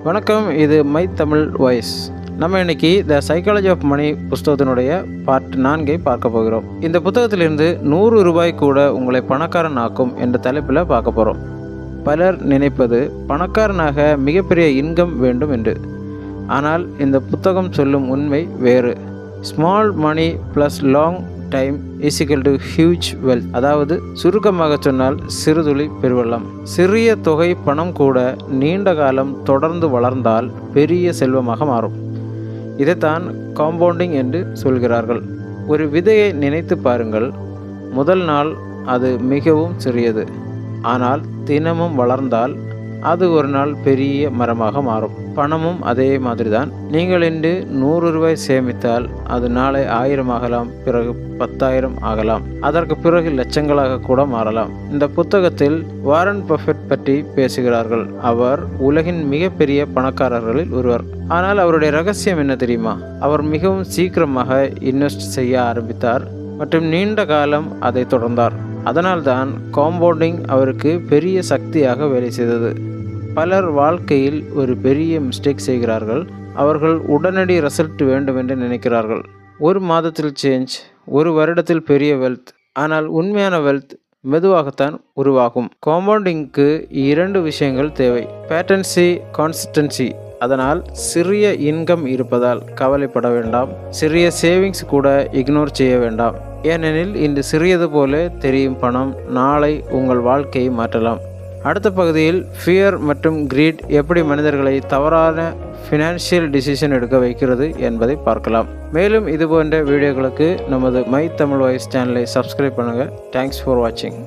வணக்கம், இது my Tamil voice. நம்ம இன்னைக்கு த சைக்காலஜி ஆஃப் மணி புஸ்தகத்தினுடைய பார்ட் 4 பார்க்க போகிறோம். இந்த புத்தகத்திலிருந்து 100 ரூபாய் கூட உங்களை பணக்காரன் ஆக்கும் என்ற தலைப்பில் பார்க்க போகிறோம். பலர் நினைப்பது பணக்காரனாக மிகப்பெரிய இன்கம் வேண்டும் என்று. ஆனால் இந்த புத்தகம் சொல்லும் உண்மை வேறு. Small money plus long time equal to huge wealth. அதாவது சுருக்கமாக சொன்னால் சிறுதுளி பெருவெள்ளம். சிறிய தொகை பணம் கூட நீண்ட காலம் தொடர்ந்து வளர்ந்தால் பெரிய செல்வமாக மாறும். இதைத்தான் காம்பவுண்டிங் என்று சொல்கிறார்கள். ஒரு விதையை நினைத்து பாருங்கள். முதல் நாள் அது மிகவும் சிறியது. ஆனால் தினமும் வளர்ந்தால் அது ஒரு நாள் பெரிய மரமாக மாறும். பணமும் அதே மாதிரி தான். நீங்கள் இன்று 100 ரூபாய் சேமித்தால் அது நாளை 1000 ஆகலாம், பிறகு 10,000 ஆகலாம், அதற்கு பிறகு லட்சங்களாக கூட மாறலாம். இந்த புத்தகத்தில் வாரன் பஃபெட் பற்றி பேசுகிறார்கள். அவர் உலகின் மிகப்பெரிய பணக்காரர்களில் ஒருவர். ஆனால் அவருடைய ரகசியம் என்ன தெரியுமா? அவர் மிகவும் சீக்கிரமாக இன்வெஸ்ட் செய்ய ஆரம்பித்தார் மற்றும் நீண்ட காலம் அதை தொடர்ந்தார். அதனால்தான் காம்பவுண்டிங் அவருக்கு பெரிய சக்தியாக வேலை செய்தது. பலர் வாழ்க்கையில் ஒரு பெரிய மிஸ்டேக் செய்கிறார்கள். அவர்கள் உடனடி ரிசல்ட் வேண்டும் என்று நினைக்கிறார்கள். ஒரு மாதத்தில் சேஞ்ச், ஒரு வருடத்தில் பெரிய வெல்த். ஆனால் உண்மையான வெல்த் மெதுவாகத்தான் உருவாகும். காம்பவுண்டிங்க்கு 2 விஷயங்கள் தேவை. Patency, consistency. அதனால் சிறிய இன்கம் இருப்பதால் கவலைப்பட வேண்டாம். சிறிய சேவிங்ஸ் கூட இக்னோர் செய்ய வேண்டாம். ஏனெனில் இன்று சிறியது போல தெரியும் பணம் நாளை உங்கள் வாழ்க்கையை மாற்றலாம். அடுத்த பகுதியில் ஃபியர் மற்றும் கிரீட் எப்படி மனிதர்களை தவறான ஃபினான்ஷியல் டிசிஷன் எடுக்க வைக்கிறது என்பதை பார்க்கலாம். மேலும் இது போன்ற வீடியோக்களுக்கு நமது மை தமிழ் வாய்ஸ் சேனலை சப்ஸ்கிரைப் பண்ணுங்கள். தேங்க்ஸ் ஃபார் வாட்சிங்.